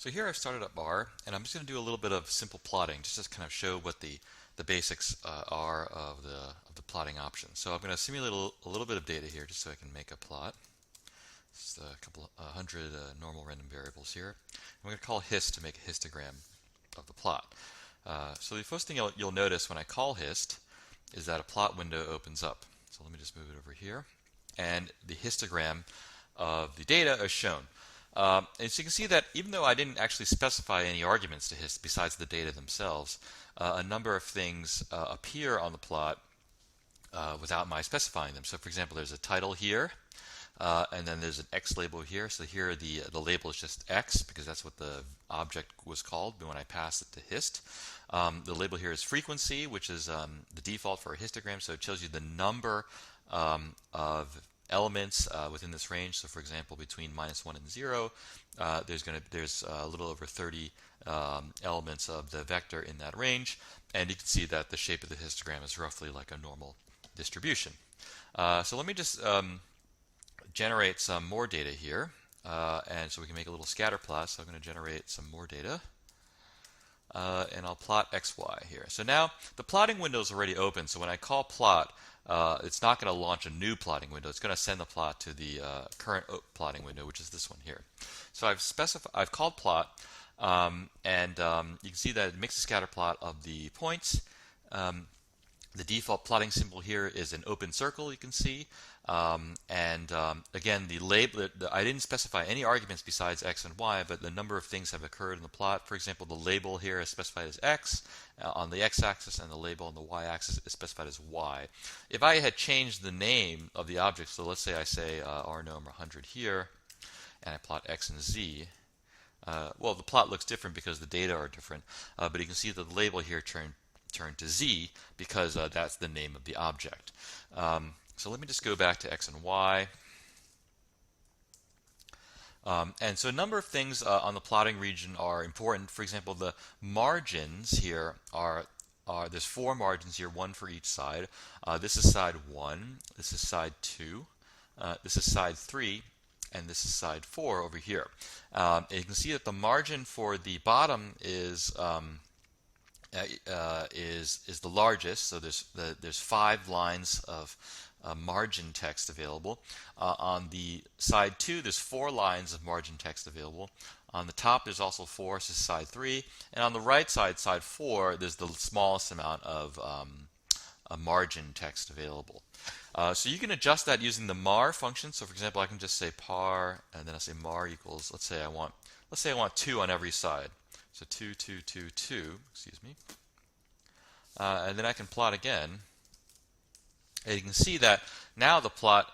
So here I've started up R, and I'm just going to do a little bit of simple plotting, just to kind of show what the basics are of the plotting option. So I'm going to simulate a little bit of data here, just so I can make a plot. Just a couple hundred normal random variables here. I'm going to call hist to make a histogram of the plot. So the first thing you'll notice when I call hist is that a plot window opens up. So let me just move it over here, and the histogram of the data is shown. And so you can see that even though I didn't actually specify any arguments to hist besides the data themselves, a number of things appear on the plot without my specifying them. So for example, there's a title here, and then there's an X label here. So here the label is just X because that's what the object was called when I passed it to hist. The label here is frequency, which is the default for a histogram, so it tells you the number of elements within this range. So for example, between -1 and 0, there's a little over 30 elements of the vector in that range, and you can see that the shape of the histogram is roughly like a normal distribution. So let me just generate some more data here, and so we can make a little scatter plot. So I'm going to generate some more data. And I'll plot XY here. So now the plotting window is already open, so when I call plot, it's not going to launch a new plotting window. It's going to send the plot to the current plotting window, which is this one here. So I've called plot, and you can see that it makes a scatter plot of the points. The default plotting symbol here is an open circle, you can see. Again, the label, I didn't specify any arguments besides X and Y, but the number of things have occurred in the plot. For example, the label here is specified as X on the X-axis, and the label on the Y-axis is specified as Y. If I had changed the name of the object, so let's say I say rnom 100 here, and I plot X and Z, well, the plot looks different because the data are different, but you can see that the label here turned to Z because that's the name of the object. So let me just go back to X and Y. And so a number of things on the plotting region are important. For example, the margins here there's 4 margins here, 1 for each side. This is side 1, this is side 2, this is side 3, and this is side 4 over here. And you can see that the margin for the bottom is the largest. So there's 5 lines of margin text available. On the side 2, there's 4 lines of margin text available. On the top, there's also 4, so this is side 3. And on the right side, side 4, there's the smallest amount of margin text available. So you can adjust that using the mar function. So for example, I can just say par, and then I say mar equals, let's say I want 2 on every side. So 2, 2, 2, 2, excuse me. And then I can plot again. And you can see that now the plot,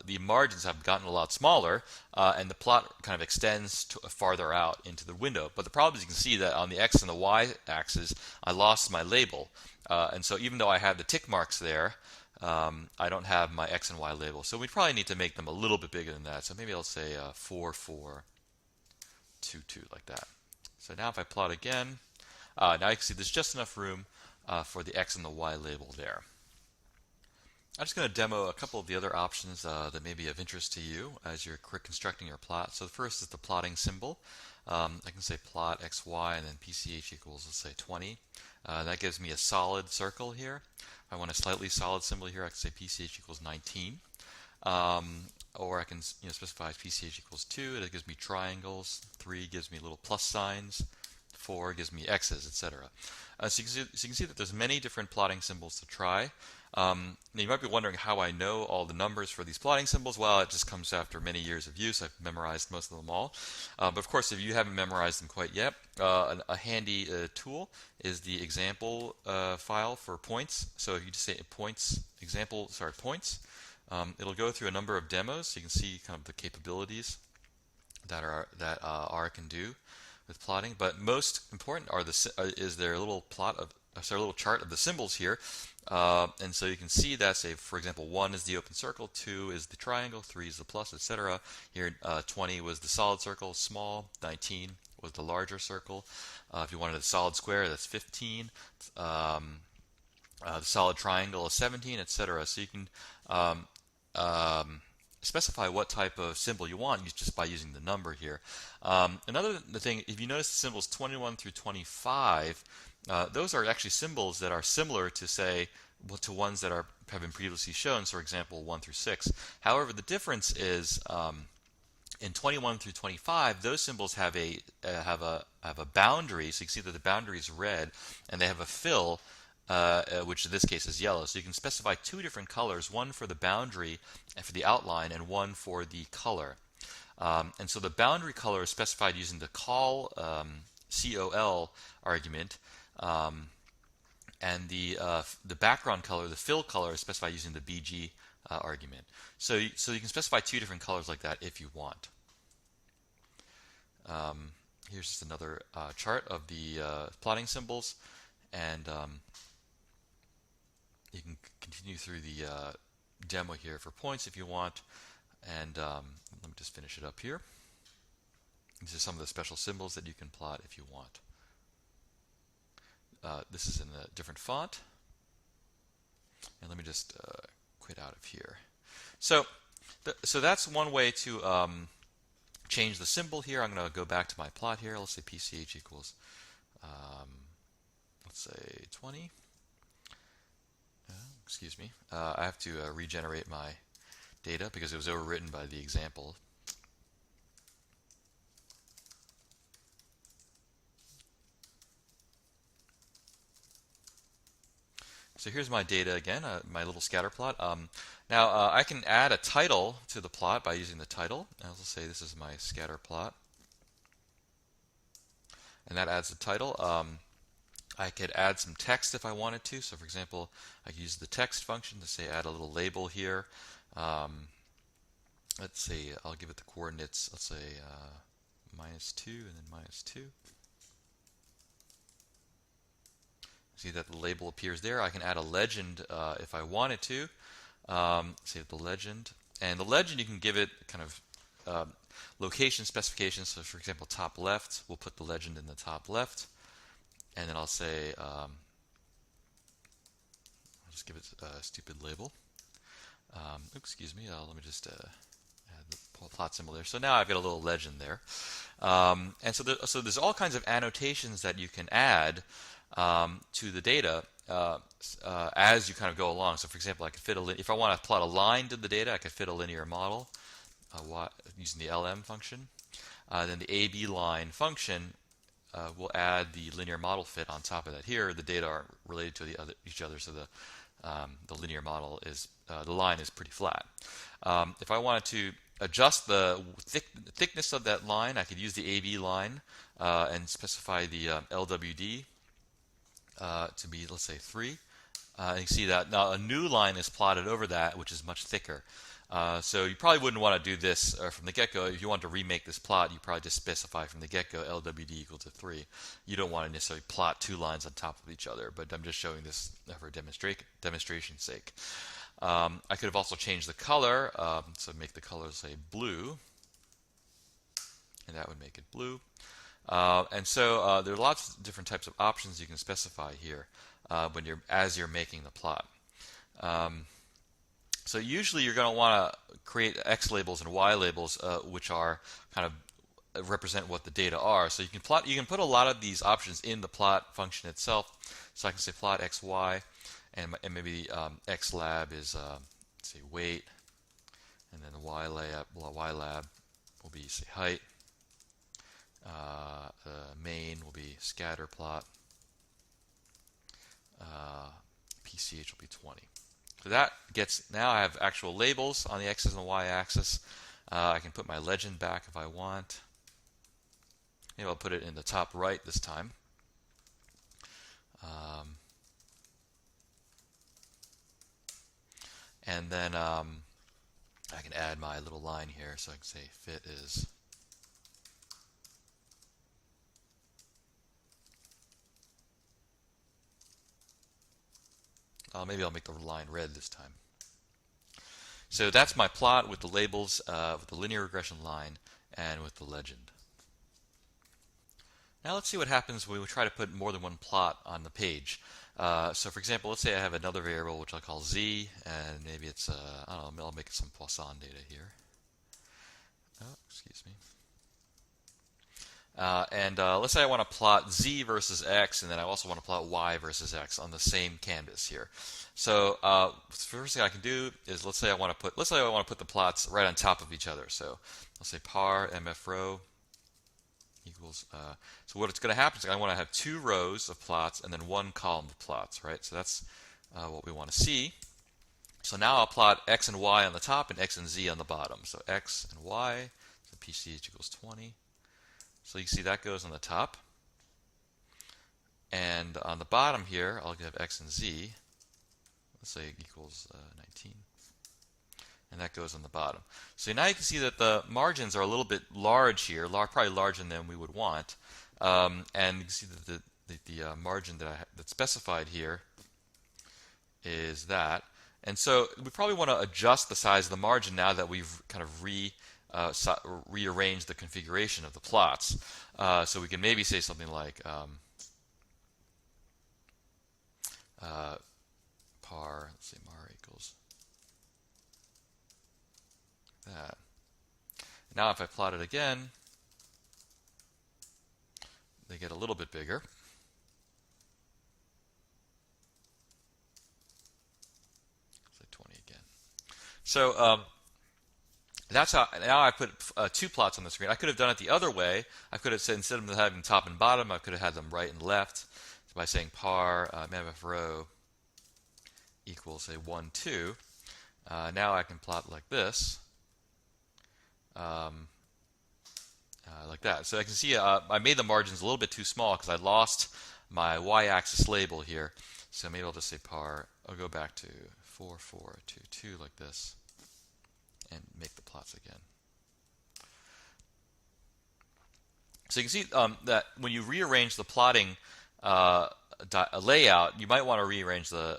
the margins have gotten a lot smaller, and the plot kind of extends farther out into the window. But the problem is you can see that on the X and the Y axis, I lost my label. And so even though I have the tick marks there, I don't have my X and Y label. So we probably need to make them a little bit bigger than that. So maybe I'll say 4, 4, 2, 2, like that. So now if I plot again, now you can see there's just enough room for the X and the Y label there. I'm just going to demo a couple of the other options that may be of interest to you as you're constructing your plot. So the first is the plotting symbol. I can say plot XY and then PCH equals, let's say 20. That gives me a solid circle here. If I want a slightly solid symbol here, I can say PCH equals 19. Or I can specify PCH equals 2. That gives me triangles. 3 gives me little plus signs. 4 gives me X's, etc. So you can see that there's many different plotting symbols to try. You might be wondering how I know all the numbers for these plotting symbols. Well, it just comes after many years of use. I've memorized most of them all. But of course, if you haven't memorized them quite yet, a handy tool is the example file for points. So if you just say points, points, it'll go through a number of demos, so you can see kind of the capabilities that R can do with plotting. But most important is their little little chart of the symbols here. And so you can see that, say, for example, 1 is the open circle, 2 is the triangle, 3 is the plus, etc. Here, 20 was the solid circle, small, 19 was the larger circle. If you wanted a solid square, that's 15. The solid triangle is 17, etc. So you can specify what type of symbol you want just by using the number here. Another thing, if you notice the symbols 21 through 25, those are actually symbols that are similar to, say, to ones that have been previously shown, so for example 1 through 6. However, the difference is in 21 through 25, those symbols have a boundary, so you can see that the boundary is red, and they have a fill, which in this case is yellow. So you can specify two different colors, one for the boundary and for the outline, and one for the color. And so the boundary color is specified using the call COL argument, and the background color, the fill color, is specified using the BG argument. So you can specify two different colors like that if you want. Here's just another chart of the plotting symbols, and you can continue through the demo here for points if you want. And let me just finish it up here. These are some of the special symbols that you can plot if you want. This is in a different font. And let me just quit out of here. So that's one way to change the symbol here. I'm going to go back to my plot here. Let's say PCH equals, let's say 20. Excuse me. I have to regenerate my data because it was overwritten by the example. So here's my data again, my little scatter plot. Now I can add a title to the plot by using the title. I'll say this is my scatter plot, and that adds the title. I could add some text if I wanted to. So for example, I could use the text function to say add a little label here. Let's say I'll give it the coordinates. Let's say -2 and then -2. See that the label appears there. I can add a legend if I wanted to. Say the legend. And the legend, you can give it kind of location specifications. So for example, top left, we'll put the legend in the top left. And then I'll say, I'll just give it a stupid label. Excuse me, let me just add the plot symbol there. So now I've got a little legend there. And so there's all kinds of annotations that you can add to the data as you kind of go along. So for example, I could fit if I want to plot a line to the data, I could fit a linear model using the LM function. Then the AB line function will add the linear model fit on top of that. Here, the data are related to each other, so the linear model is the line is pretty flat. If I wanted to adjust the thickness of that line, I could use the AB line and specify the LWD to be, let's say, 3. You can see that now a new line is plotted over that, which is much thicker. So you probably wouldn't want to do this from the get-go. If you want to remake this plot, you probably just specify from the get-go LWD equal to 3. You don't want to necessarily plot two lines on top of each other, but I'm just showing this for demonstration's sake. I could have also changed the color, so make the color, say, blue, and that would make it blue. And so there are lots of different types of options you can specify here as you're making the plot. So usually you're going to want to create X labels and Y labels, which are kind of represent what the data are. So you can put a lot of these options in the plot function itself. So I can say plot X, Y, and maybe X lab is say weight, and then the Y lab will be say height. Main will be scatter plot. PCH will be 20. So that now I have actual labels on the X and the Y axis. I can put my legend back if I want. Maybe I'll put it in the top right this time. And then I can add my little line here. So I can say fit is maybe I'll make the line red this time. So that's my plot with the labels, with the linear regression line, and with the legend. Now let's see what happens when we try to put more than one plot on the page. So for example, let's say I have another variable which I'll call z, and maybe it's, I don't know, I'll make it some Poisson data here. Oh, excuse me. Let's say I want to plot z versus x, and then I also want to plot y versus x on the same canvas here. So the first thing I can do is let's say I want to put the plots right on top of each other. So let's say par mf row equals. So what it's going to happen is I want to have 2 rows of plots and then 1 column of plots, right? So that's what we want to see. So now I'll plot x and y on the top and x and z on the bottom. So x and y, so pch equals 20. So you see that goes on the top. And on the bottom here, I'll give x and z, let's say equals 19. And that goes on the bottom. So now you can see that the margins are a little bit large here, probably larger than we would want. And you can see that the margin that's specified here is that. And so we probably want to adjust the size of the margin now that we've kind of rearranged the configuration of the plots. So we can maybe say something like par, let's say mar equals that. Now if I plot it again, they get a little bit bigger. Say 20 again. So that's how, now I put 2 plots on the screen. I could have done it the other way. I could have said, instead of having top and bottom, I could have had them right and left by saying par mf row equals, say, 1, 2. Now I can plot like this, like that. So I can see I made the margins a little bit too small because I lost my y-axis label here. So maybe I'll just say par. I'll go back to 4, 4, 2, 2 like this, and make the plots again. So you can see that when you rearrange the plotting layout, you might want to rearrange the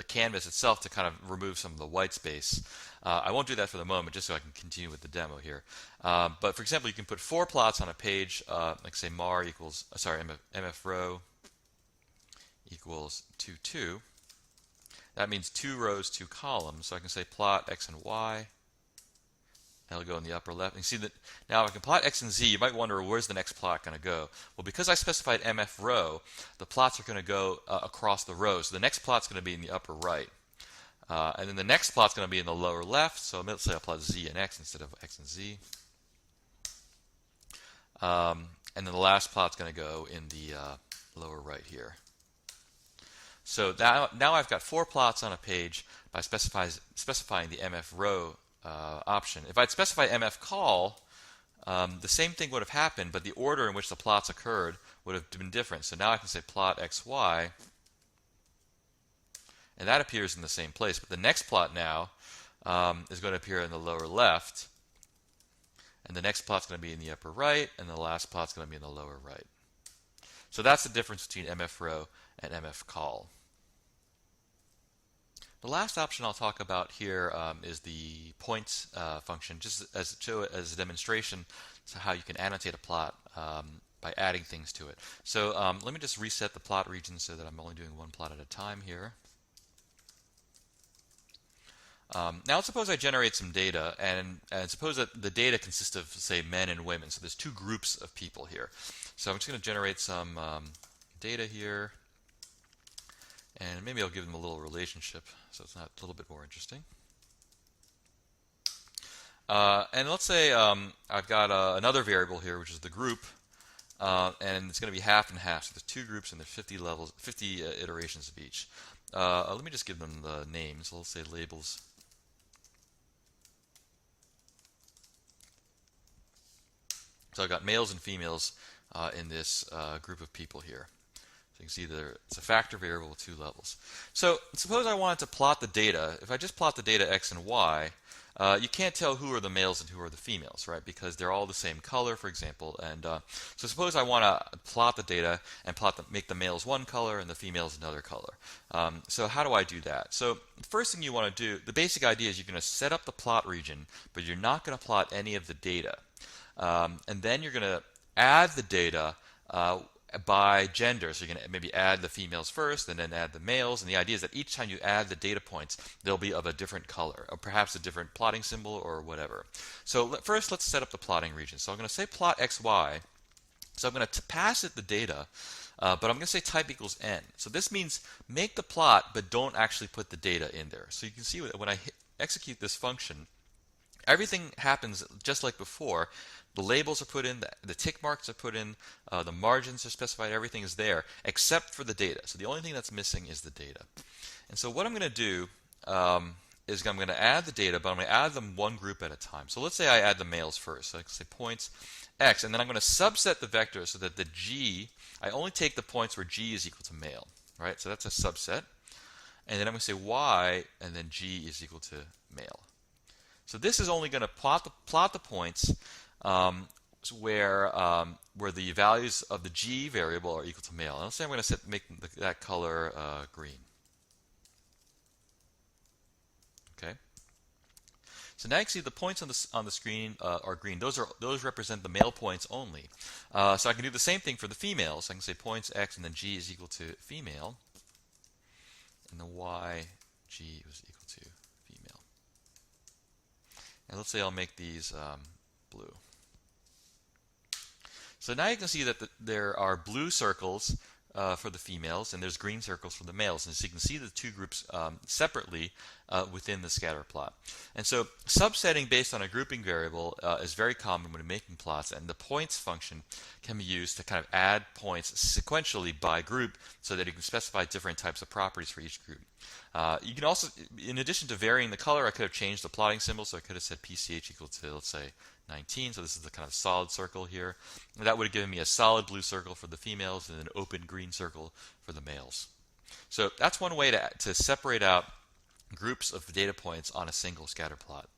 canvas itself to kind of remove some of the white space. I won't do that for the moment, just so I can continue with the demo here. But for example, you can put 4 plots on a page, like say mar equals, mf row equals 2, 2. That means 2 rows, 2 columns. So I can say plot x and y. That'll go in the upper left. And you see that now if I can plot x and z, you might wonder, where's the next plot going to go? Well, because I specified mf row, the plots are going to go across the rows. So the next plot's going to be in the upper right. And then the next plot's going to be in the lower left. So let's say I'll plot z and x instead of x and z. And then the last plot's going to go in the lower right here. So now I've got 4 plots on a page by specifying the mf row option. If I'd specified mf call, the same thing would have happened, but the order in which the plots occurred would have been different. So now I can say plot xy, and that appears in the same place. But the next plot now is going to appear in the lower left, and the next plot's going to be in the upper right, and the last plot's going to be in the lower right. So that's the difference between mf row and mf call. The last option I'll talk about here is the points function, just as a demonstration to how you can annotate a plot by adding things to it. So let me just reset the plot region so that I'm only doing 1 plot at a time here. Now let's suppose I generate some data, and suppose that the data consists of, say, men and women. So there's 2 groups of people here. So I'm just going to generate some data here, and maybe I'll give them a little relationship so it's not a little bit more interesting. And let's say I've got another variable here, which is the group, and it's going to be half and half. So there's 2 groups, and there's 50 levels, 50 iterations of each. Let me just give them the names. So let's say labels. So I've got males and females in this group of people here. So you can see there it's a factor variable with 2 levels. So suppose I wanted to plot the data. If I just plot the data x and y, you can't tell who are the males and who are the females, right? Because they're all the same color, for example. And so suppose I want to plot the data and make the males one color and the females another color. So how do I do that? So the first thing you want to do, the basic idea is you're going to set up the plot region, but you're not going to plot any of the data. And then you're going to add the data by gender. So you're going to maybe add the females first and then add the males. And the idea is that each time you add the data points, they'll be of a different color, or perhaps a different plotting symbol or whatever. So first, let's set up the plotting region. So I'm going to say plot XY. So I'm going to pass it the data, but I'm going to say type equals n. So this means make the plot, but don't actually put the data in there. So you can see when I execute this function, everything happens just like before. The labels are put in, the tick marks are put in, the margins are specified, everything is there except for the data. So the only thing that's missing is the data. And so what I'm going to do is I'm going to add the data, but I'm going to add them one group at a time. So let's say I add the males first. So I can say points x, and then I'm going to subset the vector so that the g, I only take the points where g is equal to male, right? So that's a subset. And then I'm going to say y, and then g is equal to male. So this is only going to plot the points where the values of the g variable are equal to male. And let's say I'm going to make that color green. Okay. So now you can see the points on the screen are green. Those represent the male points only. So I can do the same thing for the females. I can say points x and then g is equal to female, and the y g is equal to female. And let's say I'll make these blue. So now you can see that there are blue circles for the females and there's green circles for the males. And so you can see the two groups separately within the scatter plot. And so subsetting based on a grouping variable is very common when making plots, and the points function can be used to kind of add points sequentially by group so that you can specify different types of properties for each group. You can also, in addition to varying the color, I could have changed the plotting symbol, so I could have said PCH equal to, let's say, 19. So this is the kind of solid circle here. And that would have given me a solid blue circle for the females and an open green circle for the males. So that's one way to separate out groups of data points on a single scatter plot.